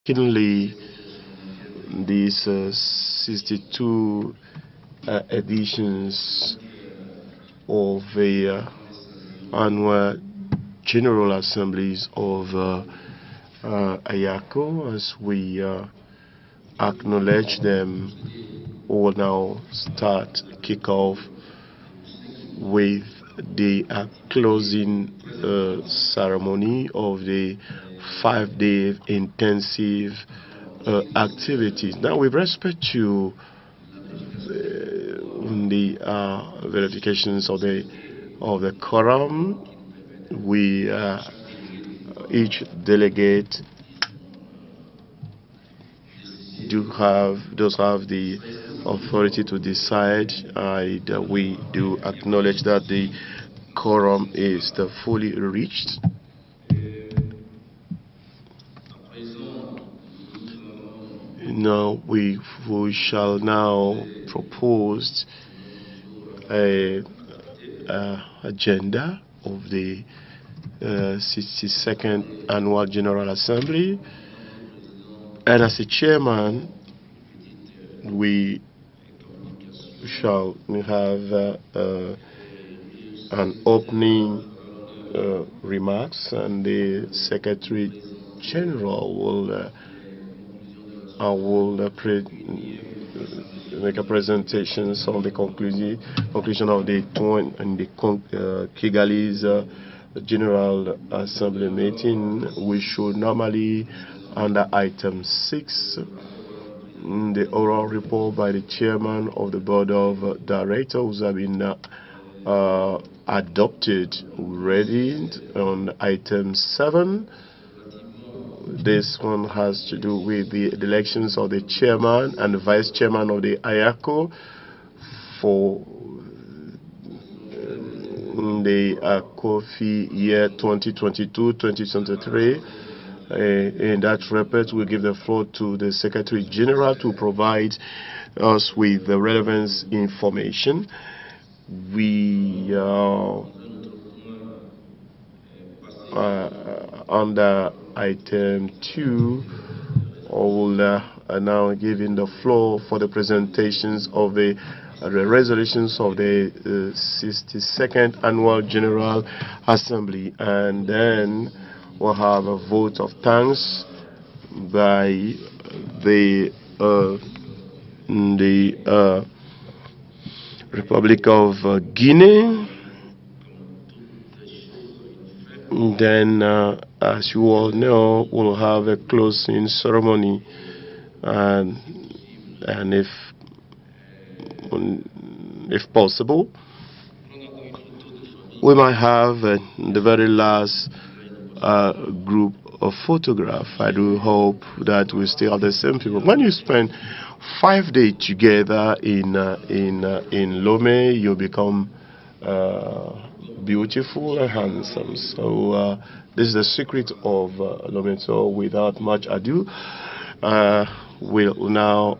Secondly, these 62 editions of the annual General Assemblies of IACO, as we acknowledge them, will now kick off with the closing ceremony of the 5-day intensive activities. Now, with respect to the verifications of the quorum, we each delegate does have the authority to decide. We do acknowledge that the quorum is fully reached. Now we shall now propose a agenda of the 62nd Annual General Assembly, and as a chairman, we shall have an opening remarks, and the Secretary General will make a presentation on the conclusion of the Kigali's General Assembly meeting. We should normally, under item 6, the oral report by the chairman of the board of directors have been adopted already. On item 7, this one has to do with the elections of the chairman and the vice chairman of the IACO for the COFI year 2022-2023. In that respect, we'll give the floor to the Secretary General to provide us with the relevant information. We under item 2, I will now giving the floor for the presentations of the resolutions of the 62nd Annual General Assembly, and then we'll have a vote of thanks by the Republic of Guinea. Then, as you all know, we'll have a closing ceremony, and if possible, we might have the very last group of photographs. I do hope that we still have the same people. When you spend 5 days together in Lomé, you become beautiful and handsome. So this is the secret of Lomé. So without much ado, we'll now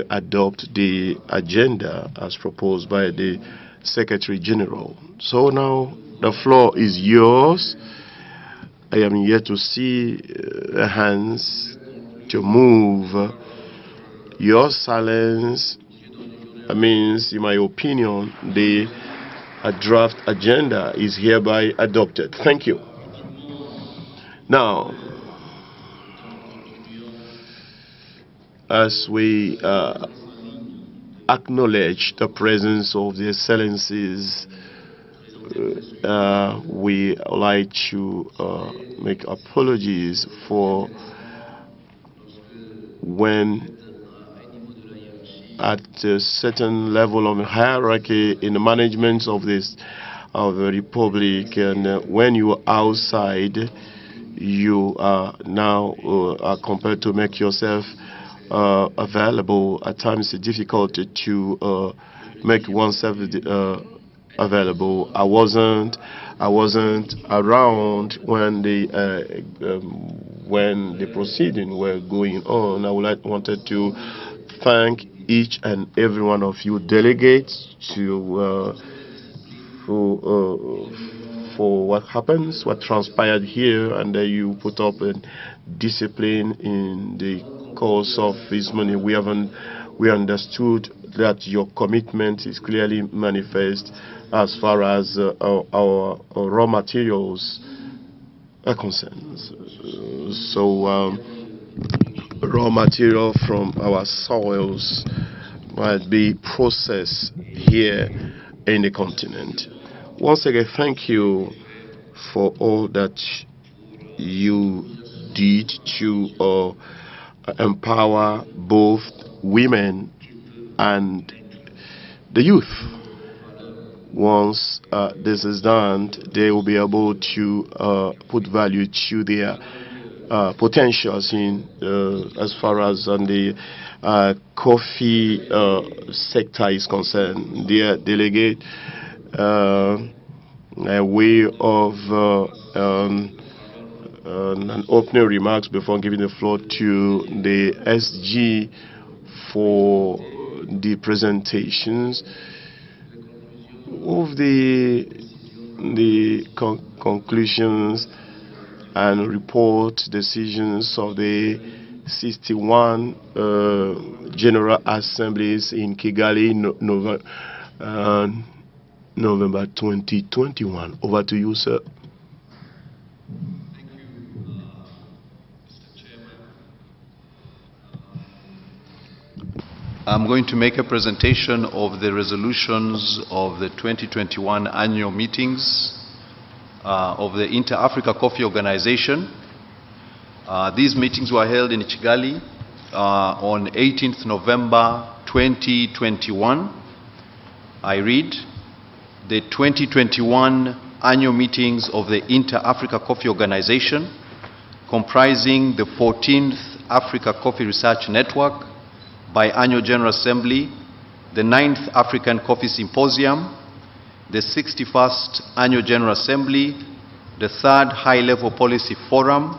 adopt the agenda as proposed by the Secretary General. So now the floor is yours. I am here to see hands to move. Your silence means, in my opinion, the draft agenda is hereby adopted. Thank you. Now, as we acknowledge the presence of the Excellencies, we like to make apologies for when at a certain level of hierarchy in the management of the Republic, and when you are outside, you are now are compelled to make yourself available. At times it's difficult to make oneself available. I wasn't around when the proceedings were going on. I wanted to thank each and every one of you delegates for what happens, what transpired here, and you put up a discipline in the course of this money. We understood that your commitment is clearly manifest as far as our raw materials are concerned. Raw material from our soils might be processed here in the continent. Once again, thank you for all that you did to empower both women and the youth. Once this is done, they will be able to put value to their potentials in as far as on the coffee sector is concerned. Dear delegate, a way of an opening remarks before giving the floor to the SG for the presentations of the conclusions and report decisions of the 61 General Assemblies in Kigali, November 2021. Over to you, sir. Thank you, Mr. Chairman. I'm going to make a presentation of the resolutions of the 2021 annual meetings of the Inter-Africa Coffee Organization. These meetings were held in Kigali on 18th November 2021. I read, the 2021 annual meetings of the Inter-Africa Coffee Organization, comprising the 14th Africa Coffee Research Network, Biannual General Assembly, the 9th African Coffee Symposium, the 61st Annual General Assembly, the 3rd High-Level Policy Forum,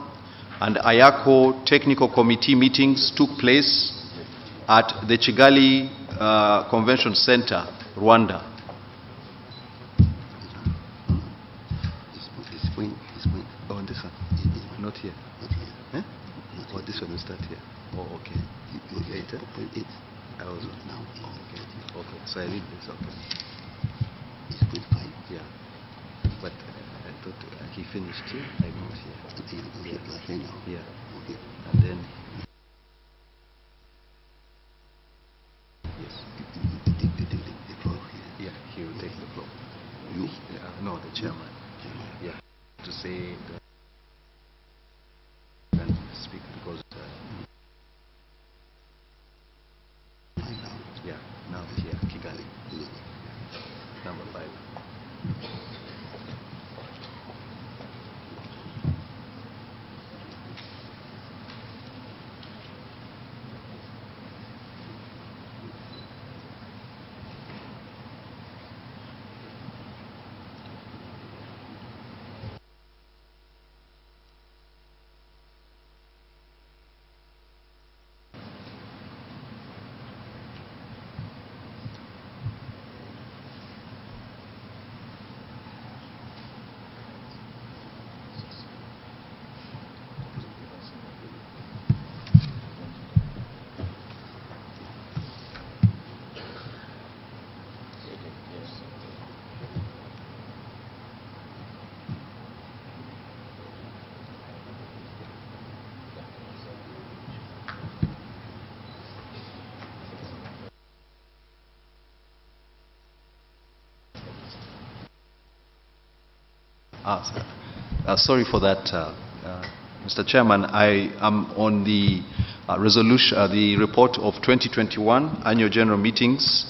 and IACO Technical Committee meetings took place at the Kigali Convention Center, Rwanda. On this one? Not here. Eh? Oh, this one will start here. Oh, okay. Later? I was now. Okay. Okay. So I read this. Okay. It's good. Yeah. But I thought he finished here. I moved here. Yeah. Okay. And then. Yes. The floor here. Yeah. He will take the floor. You? No, the chairman. Yeah. To say that I can speak because yeah, now here, Kigali. Number 5. Sorry for that, Mr. Chairman. I am on the resolution, the report of 2021 annual general meetings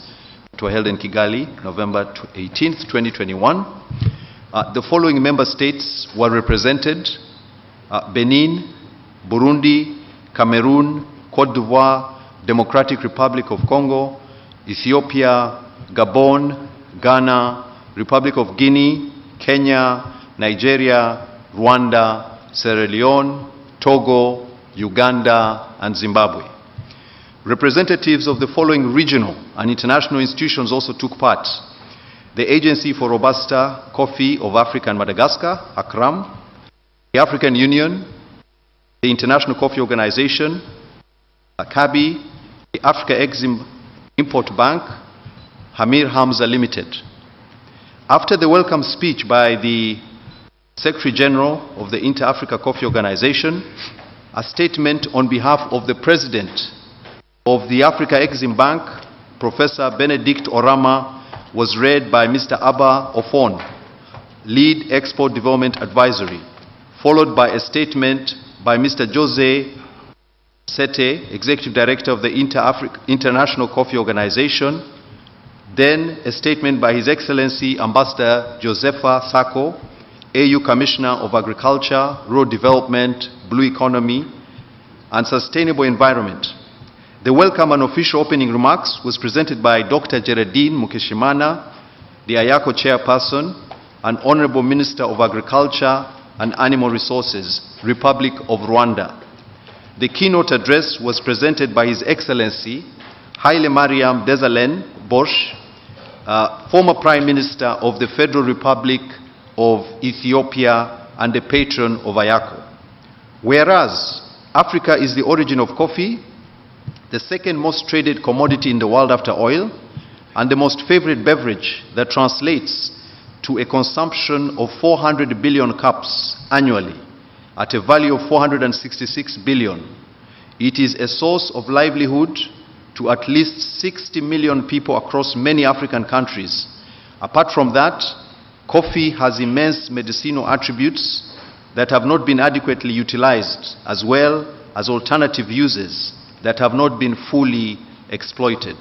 that were held in Kigali, November 18th, 2021. The following member states were represented: Benin, Burundi, Cameroon, Cote d'Ivoire, Democratic Republic of Congo, Ethiopia, Gabon, Ghana, Republic of Guinea, Kenya, Nigeria, Rwanda, Sierra Leone, Togo, Uganda, and Zimbabwe. Representatives of the following regional and international institutions also took part: the Agency for Robusta Coffee of Africa and Madagascar, ACRAM, the African Union, the International Coffee Organization, ACABI, the Africa Exim Import Bank, Hamir Hamza Limited. After the welcome speech by the Secretary General of the Inter-Africa Coffee Organization, a statement on behalf of the President of the Africa Exim Bank, Professor Benedict Orama, was read by Mr. Abba Ofon, Lead Export Development Advisory, followed by a statement by Mr. Jose Sete, Executive Director of the International Coffee Organization, then a statement by His Excellency Ambassador Josepha Sako, AU Commissioner of Agriculture, Rural Development, Blue Economy, and Sustainable Environment. The welcome and official opening remarks was presented by Dr. Geraldine Mukeshimana, the IACO Chairperson, and Honorable Minister of Agriculture and Animal Resources, Republic of Rwanda. The keynote address was presented by His Excellency Haile Mariam Desalegn Bosch, former Prime Minister of the Federal Republic of Ethiopia and the patron of IACO. Whereas Africa is the origin of coffee, the second most traded commodity in the world after oil, and the most favorite beverage that translates to a consumption of 400 billion cups annually at a value of 466 billion. It is a source of livelihood to at least 60 million people across many African countries. Apart from that, coffee has immense medicinal attributes that have not been adequately utilized, as well as alternative uses that have not been fully exploited.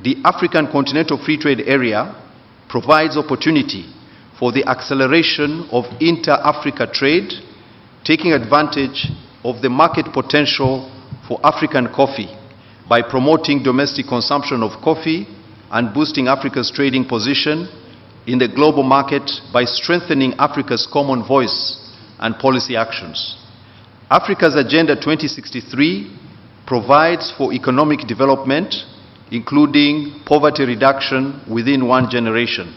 The African Continental Free Trade Area provides opportunity for the acceleration of inter-Africa trade, taking advantage of the market potential for African coffee by promoting domestic consumption of coffee and boosting Africa's trading position in the global market by strengthening Africa's common voice and policy actions. Africa's Agenda 2063 provides for economic development, including poverty reduction within one generation,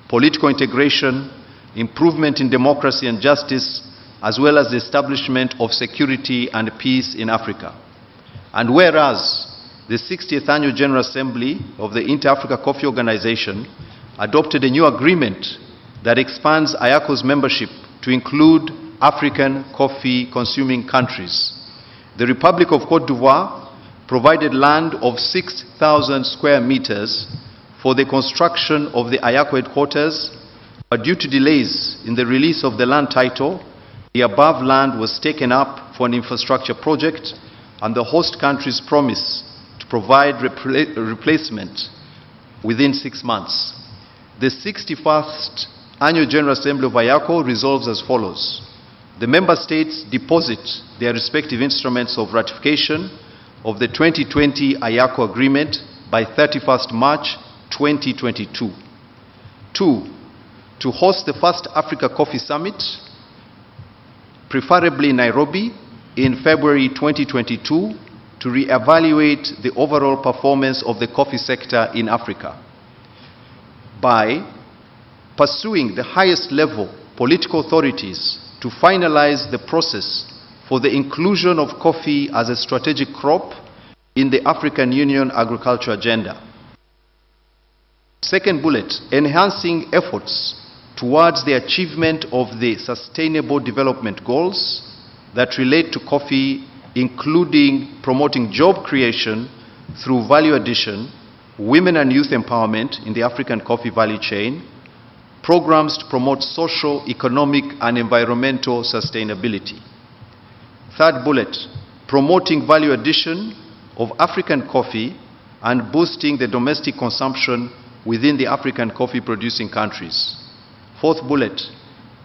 political integration, improvement in democracy and justice, as well as the establishment of security and peace in Africa. And whereas the 60th Annual General Assembly of the Inter-Africa Coffee Organization adopted a new agreement that expands IACO's membership to include African coffee-consuming countries. The Republic of Côte d'Ivoire provided land of 6,000 square meters for the construction of the IACO headquarters, but due to delays in the release of the land title, the above land was taken up for an infrastructure project, and the host countries promise to provide replacement within 6 months. The 61st Annual General Assembly of IACO resolves as follows. The member states deposit their respective instruments of ratification of the 2020 IACO agreement by 31st March 2022. 2. To host the first Africa Coffee Summit, preferably in Nairobi, in February 2022, to re-evaluate the overall performance of the coffee sector in Africa by pursuing the highest level political authorities to finalize the process for the inclusion of coffee as a strategic crop in the African Union agriculture agenda. Second bullet, enhancing efforts towards the achievement of the Sustainable Development Goals that relate to coffee, including promoting job creation through value addition, women and youth empowerment in the African coffee value chain, programs to promote social, economic, and environmental sustainability. Third bullet, promoting value addition of African coffee and boosting the domestic consumption within the African coffee-producing countries. Fourth bullet,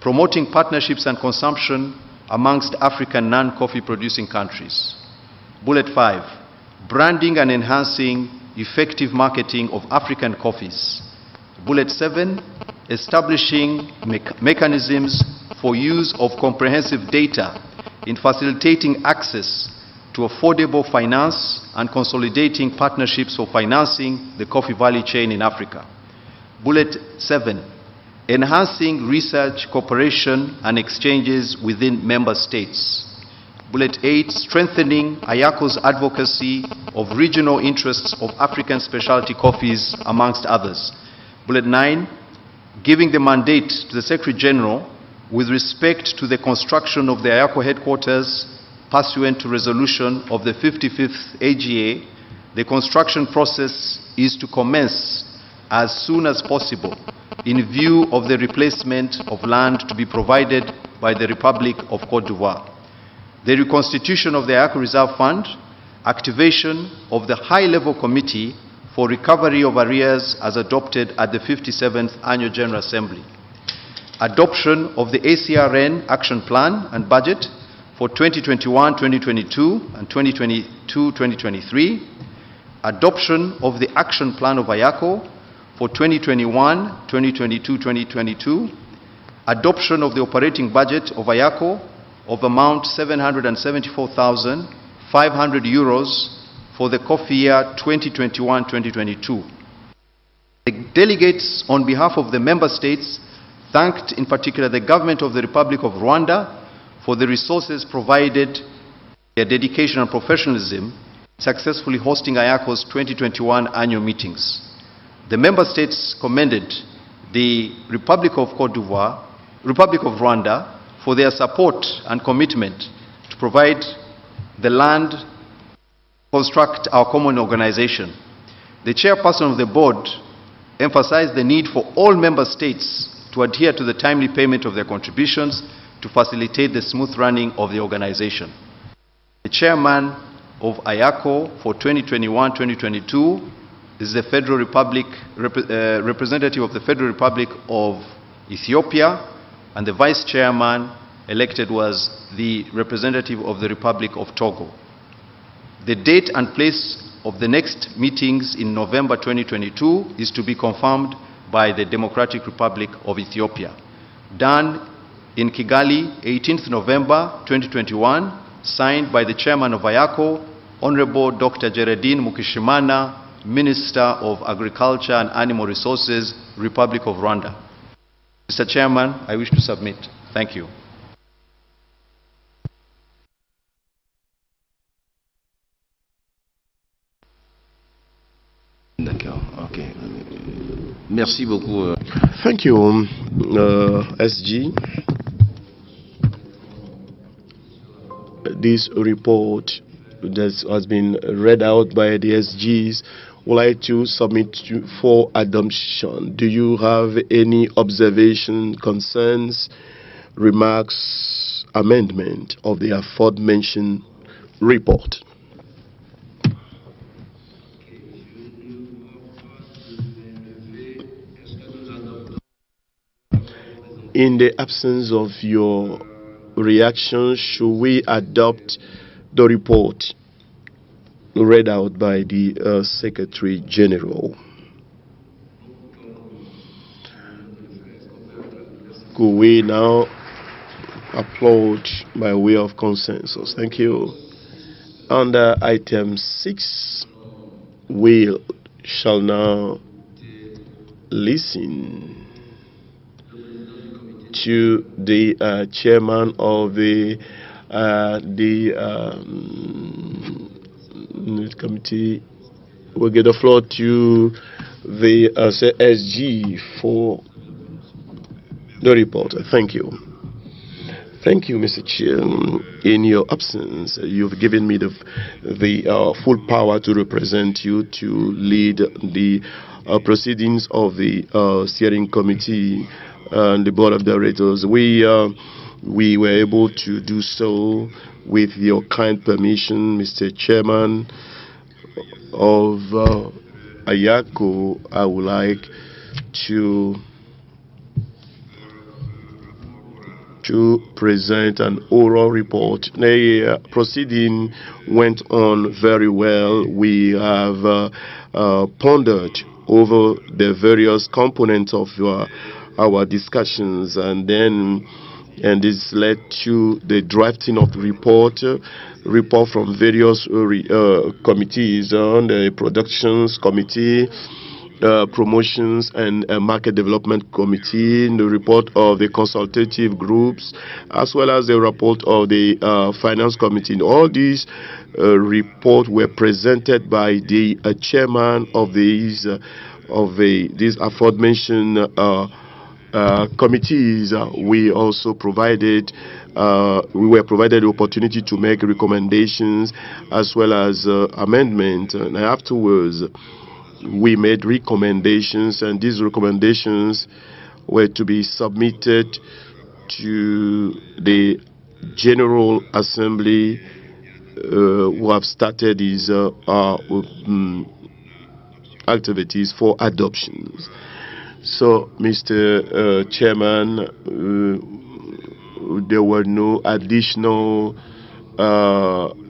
promoting partnerships and consumption amongst African non-coffee producing countries. Bullet 5, branding and enhancing effective marketing of African coffees. Bullet 7, establishing mechanisms for use of comprehensive data in facilitating access to affordable finance and consolidating partnerships for financing the coffee value chain in Africa. Bullet 7, enhancing research, cooperation, and exchanges within member states. Bullet 8, strengthening IACO's advocacy of regional interests of African specialty coffees, amongst others. Bullet 9, giving the mandate to the Secretary General with respect to the construction of the IACO headquarters pursuant to resolution of the 55th AGA. The construction process is to commence as soon as possible in view of the replacement of land to be provided by the Republic of Côte d'Ivoire. The reconstitution of the IACO Reserve Fund, activation of the high-level committee for recovery of arrears as adopted at the 57th Annual General Assembly, adoption of the ACRN Action Plan and Budget for 2021-2022 and 2022-2023, adoption of the Action Plan of IACO for 2021, 2022-2022, adoption of the operating budget of IACO of amount 774,500 euros for the coffee year 2021-2022. The delegates, on behalf of the member states, thanked in particular the government of the Republic of Rwanda for the resources provided, their dedication and professionalism, successfully hosting IACO's 2021 annual meetings. The member states commended the Republic of Rwanda for their support and commitment to provide the land to construct our common organization. The chairperson of the board emphasized the need for all member states to adhere to the timely payment of their contributions to facilitate the smooth running of the organization. The chairman of IACO for 2021-2022 is the Federal Republic, representative of the Federal Republic of Ethiopia, and the vice chairman elected was the representative of the Republic of Togo. The date and place of the next meetings in November 2022 is to be confirmed by the Democratic Republic of Ethiopia. Done in Kigali, 18th November 2021, signed by the chairman of IACO, Honorable Dr. Geraldine Mukishimana, Minister of Agriculture and Animal Resources, Republic of Rwanda. Mr. Chairman, I wish to submit. Thank you. D'accord, ok. Merci beaucoup. Thank you, SG. This report that has been read out by the SGs would like to submit for adoption. Do you have any observation, concerns, remarks, amendment of the aforementioned report? In the absence of your reaction, should we adopt the report read out by the Secretary General? Could we now applaud by way of consensus? Thank you. Under item 6, we shall now listen to the chairman of the committee. We'll give the floor to the SG for the report. Thank you. Thank you, Mr. Chair. In your absence, you've given me the full power to represent you, to lead the proceedings of the steering committee and the board of directors. We were able to do so with your kind permission, Mr. Chairman of IACO. I would like to present an oral report. The proceeding went on very well. We have pondered over the various components of our discussions, and this led to the drafting of the report from various committees, on the productions committee, Promotions and Market Development Committee, the report of the consultative groups, as well as the report of the Finance Committee. All these reports were presented by the chairman of these aforementioned committees. We also provided we were provided the opportunity to make recommendations as well as amendments, and afterwards we made recommendations, and these recommendations were to be submitted to the General Assembly, who have started these activities for adoptions. So, Mr. Chairman, there were no additional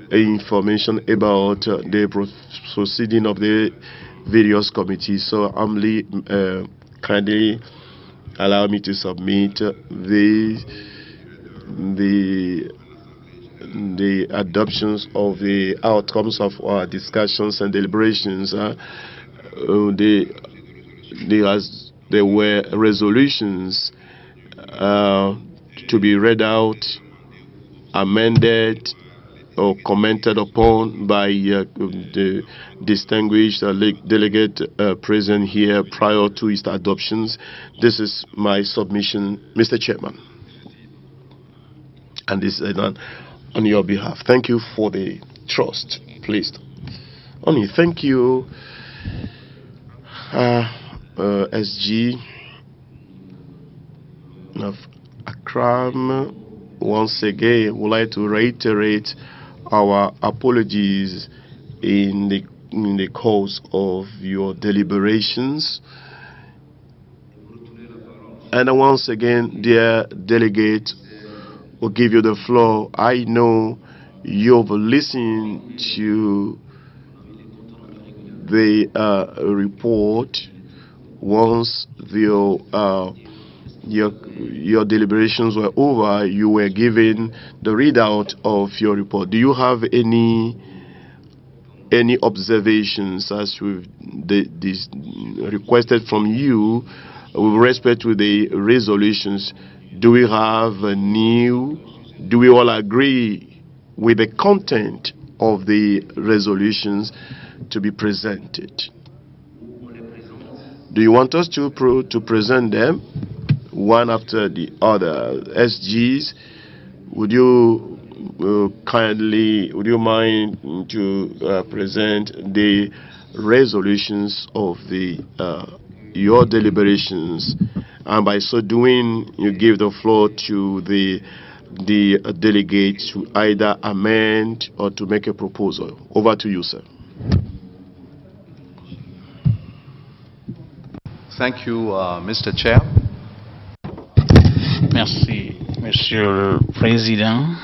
information about the proceeding of the various committees. So, humbly, kindly allow me to submit the adoptions of the outcomes of our discussions and deliberations. There were resolutions to be read out, amended, or commented upon by the distinguished delegate present here prior to its adoptions. This is my submission, Mr. Chairman. And this is done on your behalf. Thank you for the trust placed on me. Thank you, SG of Akram. Once again, would like to reiterate our apologies in the course of your deliberations. And once again, dear delegate, will give you the floor. I know you've listened to the report. Once your deliberations were over, you were given the readout of your report. Do you have any observations as we've requested from you with respect to the resolutions? Do we all agree with the content of the resolutions to be presented? Do you want us to present them one after the other? SGs, would you mind to present the resolutions of your deliberations, and by so doing you give the floor to the delegates to either amend or to make a proposal. Over to you, sir. Thank you, Mr. Chair. Merci, Monsieur le Président.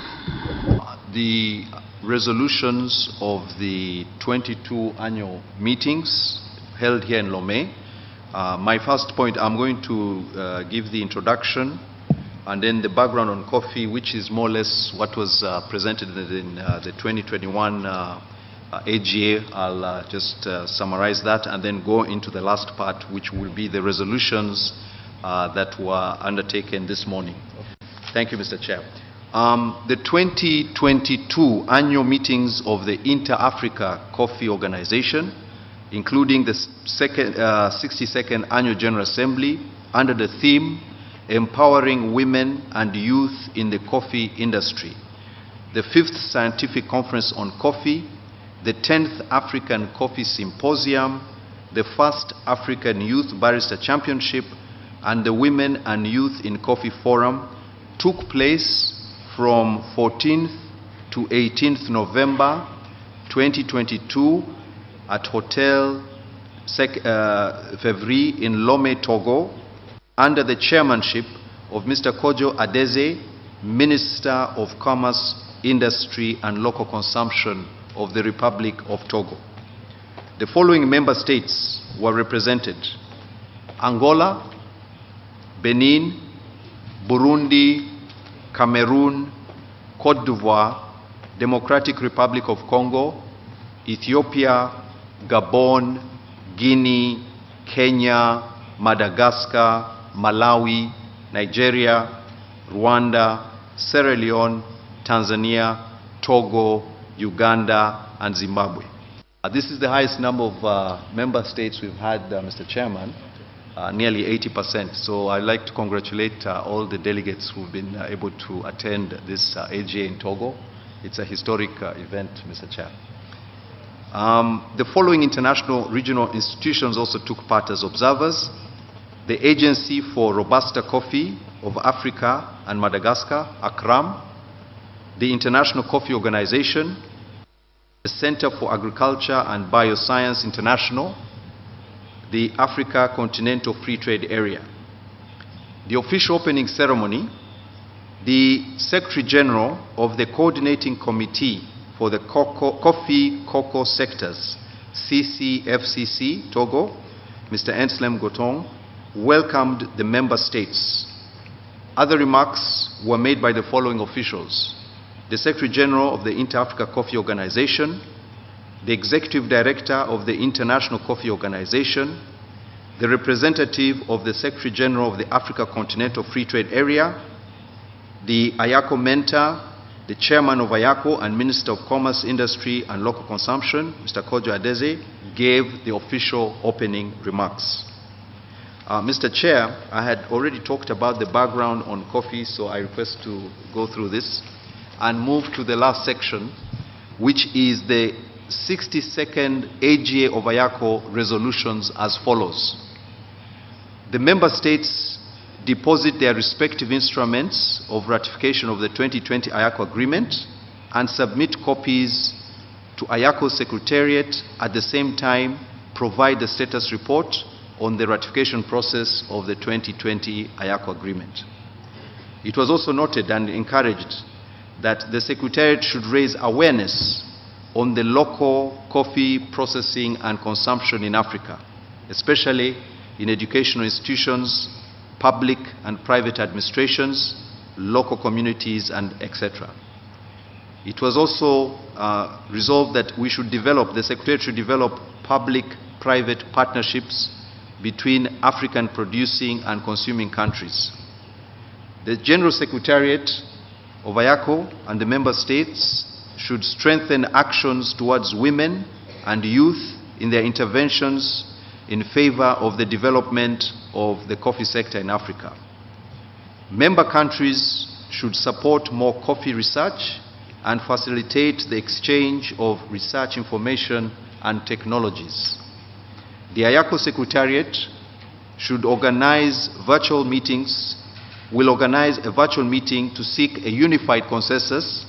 The resolutions of the 22 annual meetings held here in Lomé. My first point, I'm going to give the introduction and then the background on coffee, which is more or less what was presented in the 2021 AGA. I'll just summarize that and then go into the last part, which will be the resolutions that were undertaken this morning. Thank you, Mr. Chair. The 2022 annual meetings of the Inter-Africa Coffee Organization, including the 62nd Annual General Assembly, under the theme, Empowering Women and Youth in the Coffee Industry, the 5th Scientific Conference on Coffee, the 10th African Coffee Symposium, the 1st African Youth Barista Championship, and the Women and Youth in Coffee Forum took place from 14th to 18th November 2022 at Hotel Fevri in Lomé, Togo, under the chairmanship of Mr. Kojo Adeze, Minister of Commerce, Industry and Local Consumption of the Republic of Togo. The following member states were represented: Angola, Benin, Burundi, Cameroon, Cote d'Ivoire, Democratic Republic of Congo, Ethiopia, Gabon, Guinea, Kenya, Madagascar, Malawi, Nigeria, Rwanda, Sierra Leone, Tanzania, Togo, Uganda, and Zimbabwe. This is the highest number of member states we've had, Mr. Chairman, nearly 80%. So I'd like to congratulate all the delegates who've been able to attend this AGA in Togo. It's a historic event, Mr. Chair. The following international regional institutions also took part as observers: the Agency for Robusta Coffee of Africa and Madagascar, ACRAM, the International Coffee Organization, the Center for Agriculture and Bioscience International, the Africa Continental Free Trade Area. The official opening ceremony, the Secretary General of the Coordinating Committee for the Coffee-Cocoa Sectors, CCFCC, Togo, Mr. Anselm Gotong, welcomed the member states. Other remarks were made by the following officials: the Secretary General of the Inter-Africa Coffee Organization, the Executive Director of the International Coffee Organization, the representative of the Secretary General of the Africa Continental Free Trade Area, the IACO mentor, the Chairman of IACO and Minister of Commerce, Industry and Local Consumption, Mr. Kojo Adeze, gave the official opening remarks. Mr. Chair, I had already talked about the background on coffee, so I request to go through this and move to the last section, which is the 62nd AGA of IACO resolutions as follows. The member states deposit their respective instruments of ratification of the 2020 IACO agreement and submit copies to IACO Secretariat. At the same time, provide the status report on the ratification process of the 2020 IACO agreement. It was also noted and encouraged that the Secretariat should raise awareness on the local coffee processing and consumption in Africa, especially in educational institutions, public and private administrations, local communities, and etc. It was also resolved that we should develop, the Secretariat should develop public-private partnerships between African producing and consuming countries. The General Secretariat of IACO and the member states should strengthen actions towards women and youth in their interventions in favor of the development of the coffee sector in Africa. Member countries should support more coffee research and facilitate the exchange of research information and technologies. The IACO Secretariat should organize virtual meetings, will organize a virtual meeting to seek a unified consensus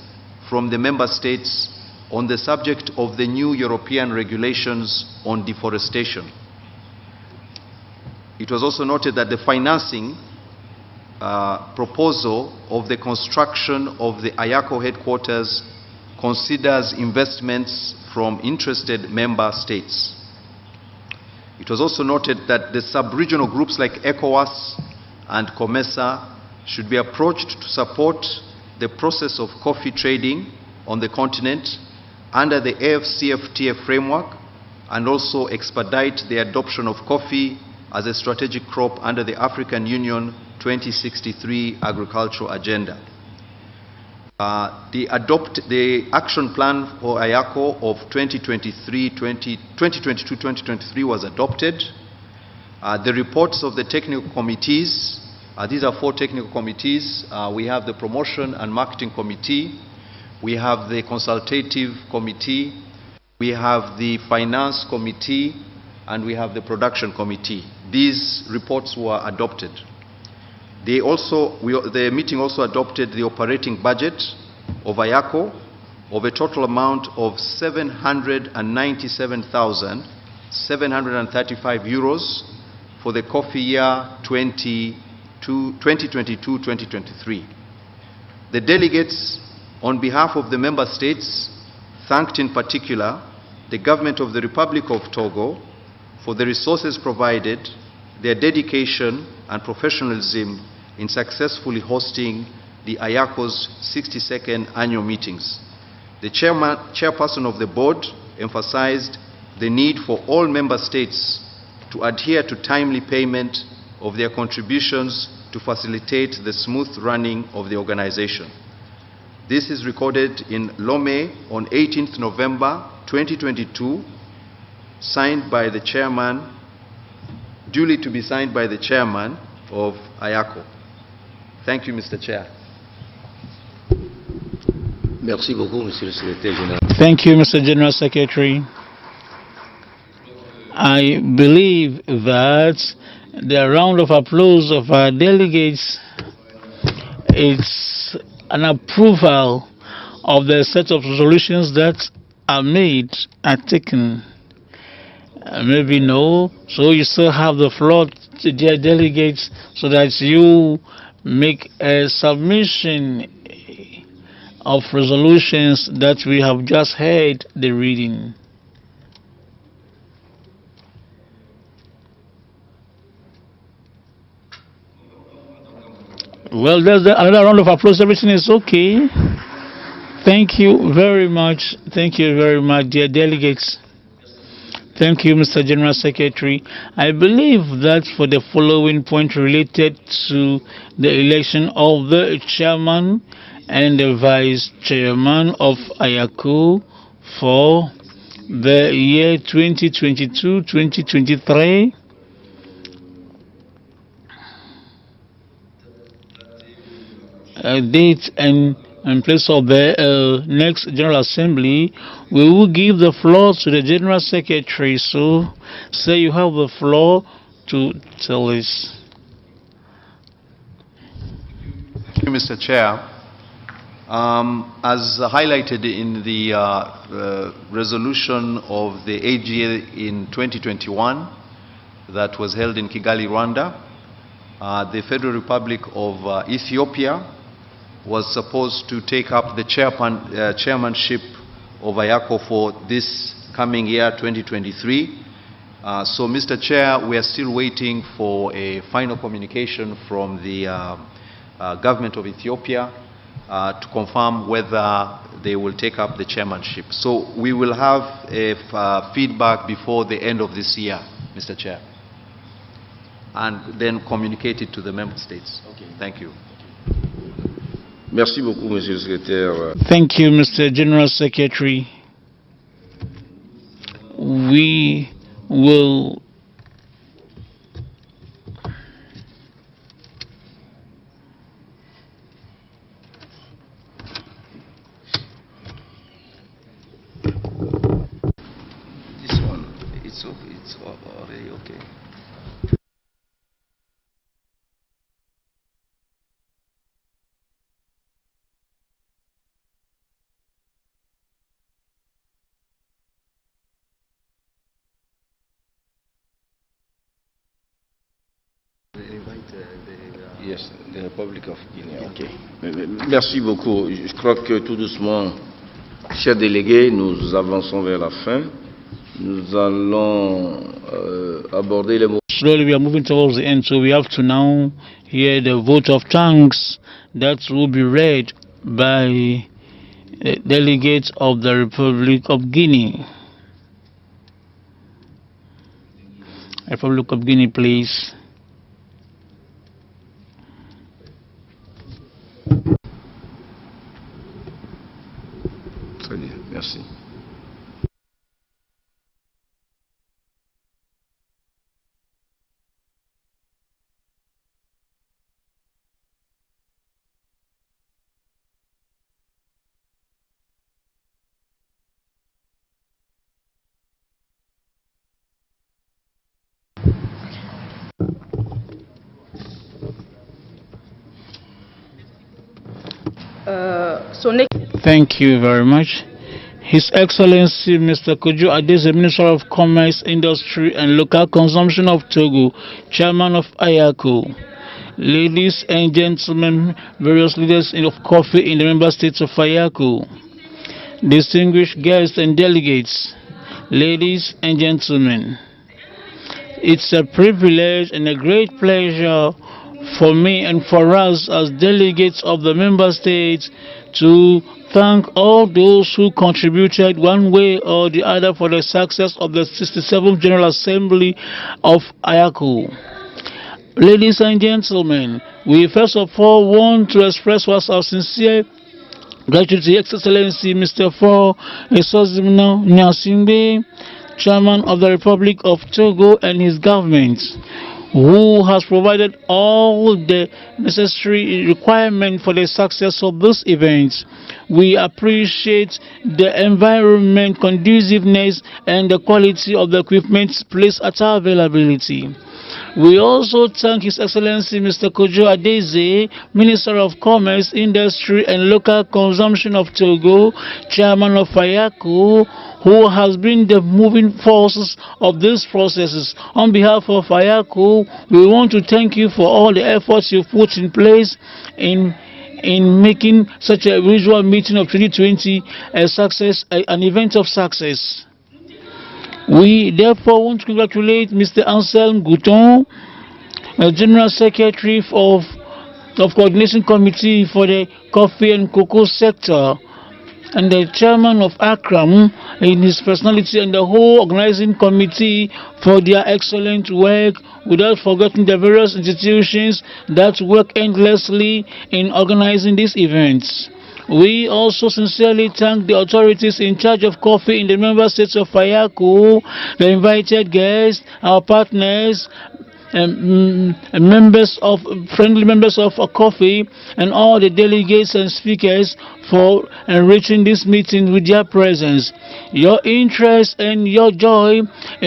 from the member states on the subject of the new European regulations on deforestation. It was also noted that the financing proposal of the construction of the IACO headquarters considers investments from interested member states. It was also noted that the sub-regional groups like ECOWAS and COMESA should be approached to support the process of coffee trading on the continent under the AFCFTA framework, and also expedite the adoption of coffee as a strategic crop under the African Union 2063 agricultural agenda. The action plan for IACO of 2022-2023 was adopted. The reports of the technical committees, these are 4 technical committees. We have the Promotion and Marketing Committee, we have the Consultative Committee, we have the Finance Committee, and we have the Production Committee. These reports were adopted. The meeting also adopted the operating budget of IACO of a total amount of 797,735 euros for the coffee year 2022-2023. The delegates, on behalf of the member states, thanked in particular the government of the Republic of Togo for the resources provided, their dedication and professionalism in successfully hosting the IACO's 62nd annual meetings. The chairperson of the board emphasized the need for all member states to adhere to timely payment of their contributions to facilitate the smooth running of the organization. This is recorded in Lome on 18th November 2022, signed by the chairman, duly to be signed by the chairman of IACO. Thank you, Mr. Chair. Merci beaucoup, Monsieur le Secrétaire Général. Thank you, Mr. General Secretary. I believe that the round of applause of our delegates is an approval of the set of resolutions that are taken. Maybe no, so you still have the floor, dear delegates, so that you make a submission of resolutions that we have just heard the reading. Well, there's another round of applause. Everything is okay. Thank you very much. Thank you very much, dear delegates. Thank you, Mr. General Secretary. I believe that for the following point related to the election of the chairman and the vice chairman of IACO for the year 2022-2023, date and place of the next General Assembly, we will give the floor to the General Secretary. So, say you have the floor to tell us. Thank you, Mr. Chair. As highlighted in the resolution of the AGA in 2021 that was held in Kigali, Rwanda, the Federal Republic of Ethiopia was supposed to take up the chairmanship of IACO for this coming year, 2023. So, Mr. Chair, we are still waiting for a final communication from the government of Ethiopia to confirm whether they will take up the chairmanship. So we will have a feedback before the end of this year, Mr. Chair, and then communicate it to the member states. Okay. Thank you. Merci beaucoup, Monsieur le Secrétaire. Thank you, Mr. General Secretary. We will This one, it's already okay. Yes, the Republic of Guinea. Okay. Merci beaucoup. Je crois que tout doucement, chers délégués, nous avançons vers la fin. Nous allons aborder les mots. Slowly we are moving towards the end, so we have to now hear the vote of thanks that will be read by the delegates of the Republic of Guinea. Republic of Guinea, please. Très bien, merci. Thank you very much. His Excellency Mr. Kojo Adese, Minister of Commerce, Industry and Local Consumption of Togo, Chairman of IACO. Ladies and gentlemen, various leaders of coffee in the member states of IACO. Distinguished guests and delegates, ladies and gentlemen, it's a privilege and a great pleasure for me and for us as delegates of the member states to thank all those who contributed one way or the other for the success of the 67th General Assembly of IACO. Ladies and gentlemen, we first of all want to express our sincere gratitude to His Excellency Mr. Faure Esozimna Nyasimbe, Chairman of the Republic of Togo, and his government, who has provided all the necessary requirements for the success of this event. We appreciate the environment conduciveness and the quality of the equipment placed at our availability. We also thank His Excellency Mr. Kojo Adeze, Minister of Commerce, Industry and Local Consumption of Togo, Chairman of IACO, who has been the moving forces of these processes. On behalf of IACO, we want to thank you for all the efforts you've put in place in making such a visual meeting of 2020 a success, an event of success. We therefore want to congratulate Mr. Anselm Gouton, General Secretary of Coordination Committee for the Coffee and Cocoa sector, and the Chairman of ACRAM in his personality, and the whole organizing committee for their excellent work, without forgetting the various institutions that work endlessly in organizing these events. We also sincerely thank the authorities in charge of coffee in the member states of IACO, the invited guests, our partners, friendly members of coffee, and all the delegates and speakers for enriching this meeting with their presence. Your interest and your joy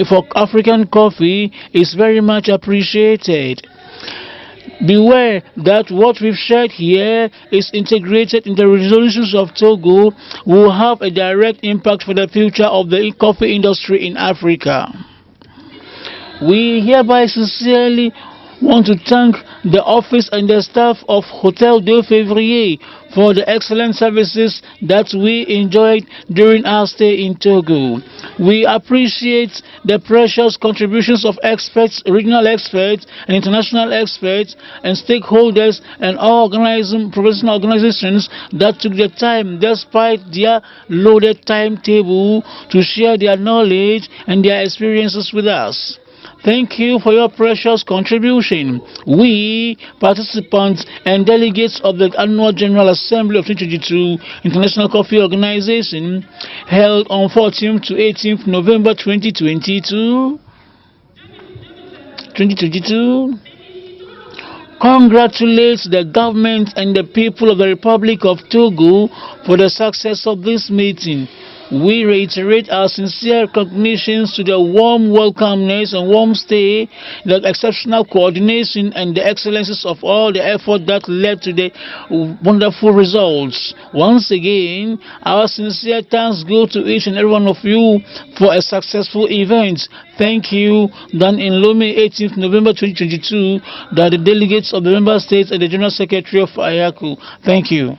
for African coffee is very much appreciated. Beware that what we've shared here is integrated in the resolutions of Togo, will have a direct impact for the future of the coffee industry in Africa. We hereby sincerely want to thank the office and the staff of Hotel de Février for the excellent services that we enjoyed during our stay in Togo. We appreciate the precious contributions of experts, regional experts, and international experts, and stakeholders, and all professional organizations that took the time, despite their loaded timetable, to share their knowledge and their experiences with us. Thank you for your precious contribution. We, participants and delegates of the Annual General Assembly of 2022 International Coffee Organization, held on 14th to 18th November 2022, congratulates the government and the people of the Republic of Togo for the success of this meeting. We reiterate our sincere recognitions to the warm welcomeness and warm stay, the exceptional coordination, and the excellences of all the effort that led to the wonderful results. Once again, our sincere thanks go to each and every one of you for a successful event. Thank you. Done in Lome, 18th November 2022, that the delegates of the member states and the General Secretary of IACO. Thank you.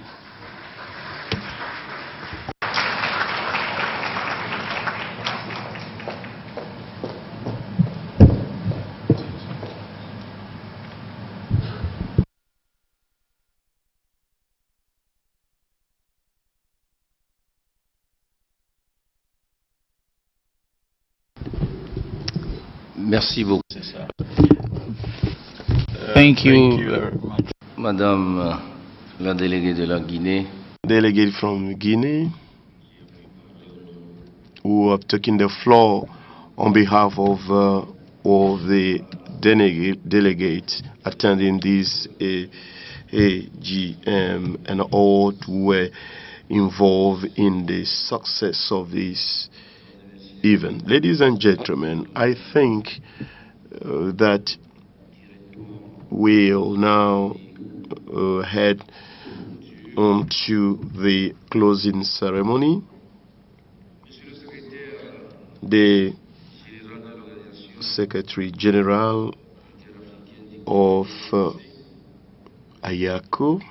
Merci beaucoup. Thank you very much. Madame la déléguée de la Guinée. Delegate from Guinea, who have taken the floor on behalf of the delegates attending this AGM, and all who were involved in the success of this event. Ladies and gentlemen, I think that we'll now head on to the closing ceremony. The Secretary General of IACO,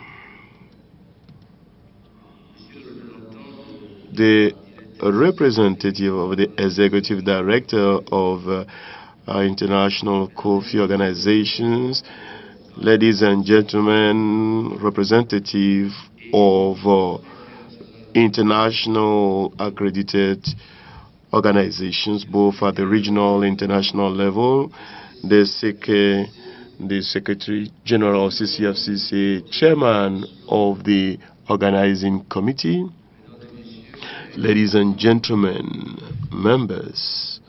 the representative of the Executive Director of International Coffee Organizations, ladies and gentlemen, representative of international accredited organizations, both at the regional and international level, the Secretary General of CCFCC, Chairman of the Organizing Committee, ladies and gentlemen, members,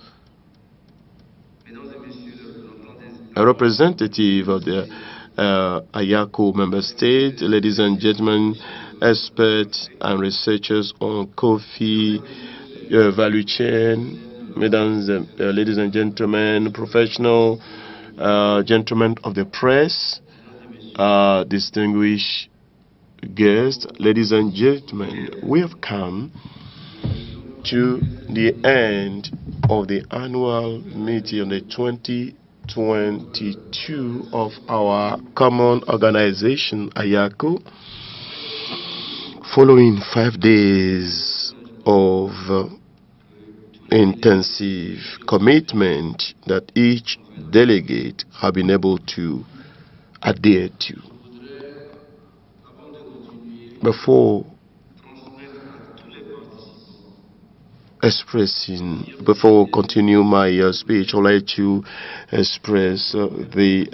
a representative of the IACO member state, ladies and gentlemen, experts and researchers on coffee value chain, ladies and gentlemen, professional gentlemen of the press, distinguished guests, ladies and gentlemen, we have come to the end of the annual meeting on the 2022 of our common organization, IACO, following 5 days of intensive commitment that each delegate have been able to adhere to. Before continue my speech, I'd like to express the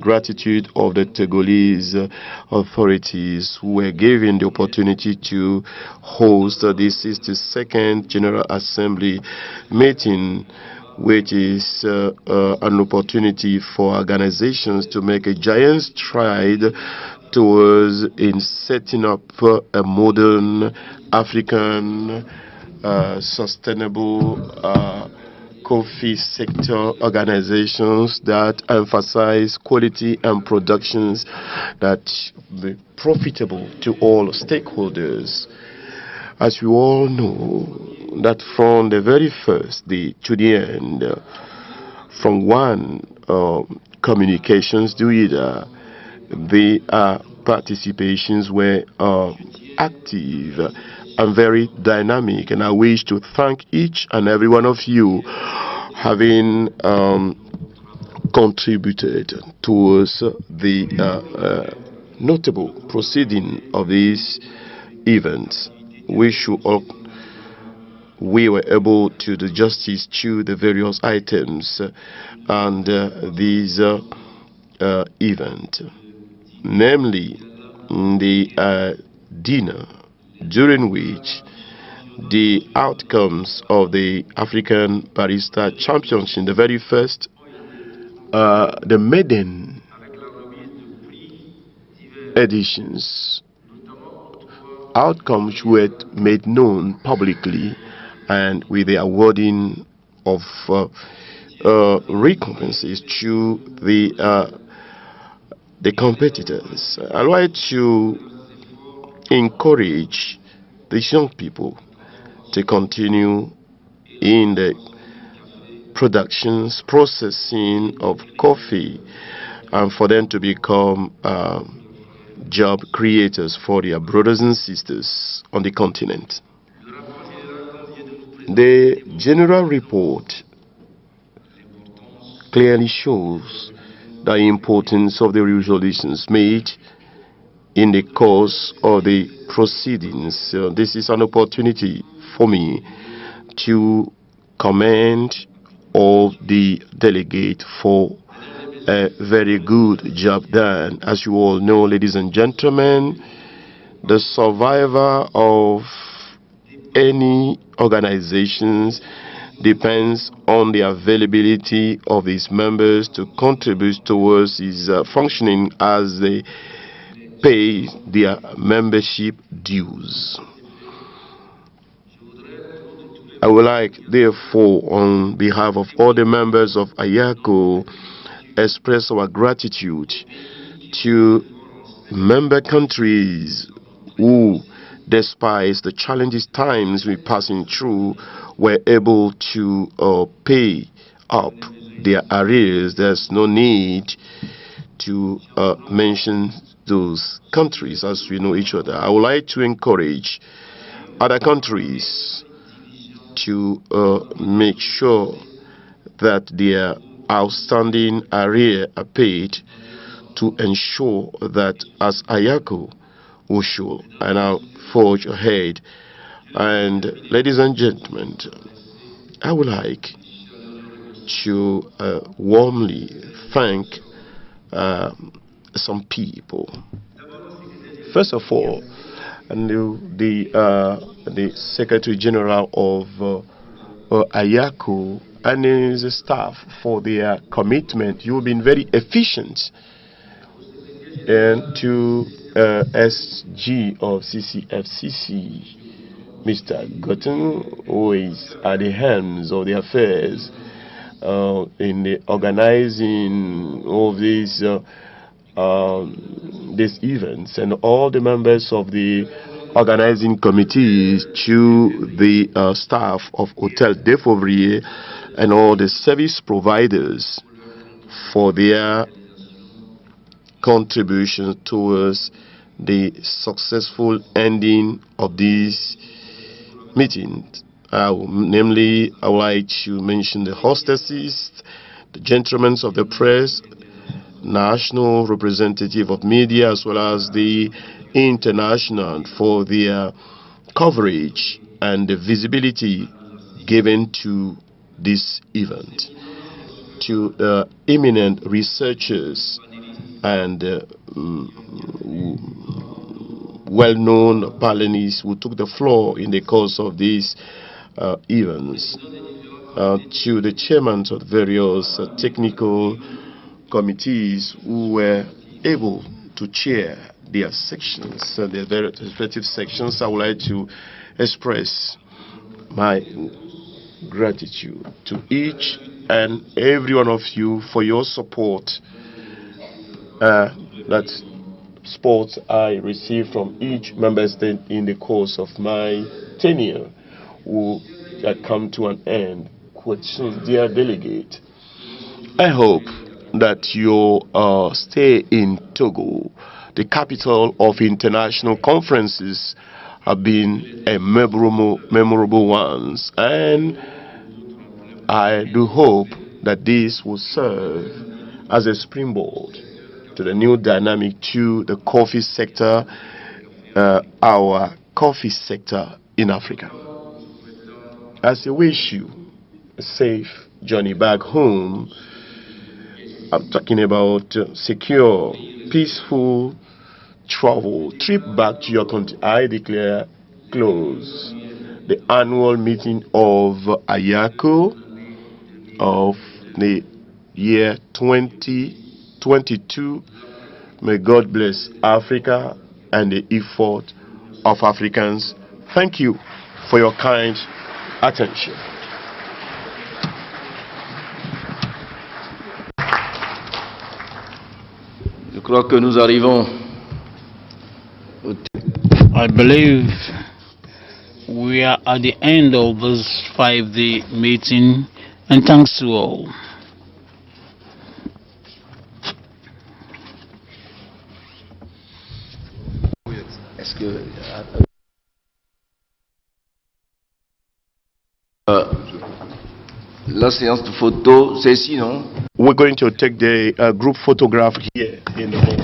gratitude of the Togolese authorities who were given the opportunity to host the 62nd General Assembly meeting, which is an opportunity for organizations to make a giant stride towards in setting up a modern African sustainable coffee sector organizations that emphasize quality and productions that be profitable to all stakeholders. As you all know, that from the very first day to the end, from one communications to either, the participations were active and very dynamic, and I wish to thank each and every one of you having contributed towards the notable proceeding of these events. We were able to do justice to the various items and these events, namely the dinner, during which the outcomes of the African Barista Championship, the very first, the maiden editions, outcomes were made known publicly, and with the awarding of recompenses to the competitors. I'd like to encourage these young people to continue in the productions, processing of coffee, and for them to become job creators for their brothers and sisters on the continent. The general report clearly shows the importance of the resolutions made in the course of the proceedings. This is an opportunity for me to commend all the delegates for a very good job done. As you all know, ladies and gentlemen, the survival of any organizations depends on the availability of its members to contribute towards its functioning as they pay their membership dues. I would like, therefore, on behalf of all the members of IACO, express our gratitude to member countries who, despite the challenges times we're passing through, were able to pay up their arrears. There's no need to mention those countries, as we know each other. I would like to encourage other countries to make sure that their outstanding arrears are paid, to ensure that as IACO we should now forge ahead. And ladies and gentlemen, I would like to warmly thank some people. First of all, the Secretary General of IACO and his staff for their commitment. You've been very efficient. And to SG of CCFCC, Mr. Gutton, who is at the helms of the affairs in the organizing of these events, and all the members of the organizing committees, to the staff of Hotel de Fauvrier and all the service providers for their contribution towards the successful ending of this meeting. Namely, I would like to mention the hostesses, the gentlemen of the press, national representative of media, as well as the international, for their coverage and the visibility given to this event. To eminent researchers and well-known panelists who took the floor in the course of these events, to the chairmen of various technical committees who were able to chair their sections, their respective sections, I would like to express my gratitude to each and every one of you for your support. That support I received from each member state in the course of my tenure, who had come to an end quite soon. Dear delegate, I hope that your stay in Togo, the capital of international conferences, have been a memorable ones, and I do hope that this will serve as a springboard to the new dynamic to the coffee sector, our coffee sector in Africa. As I wish you a safe journey back home, I'm talking about secure, peaceful travel, trip back to your country. I declare close the annual meeting of IACO of the year 2022. May God bless Africa and the effort of Africans. Thank you for your kind attention. Je crois que nous arrivons au I believe we are at the end of this 5-day meeting, and thanks to all. Est-ce que la séance de photo, c'est ici, non? We're going to take the group photograph here in the hall.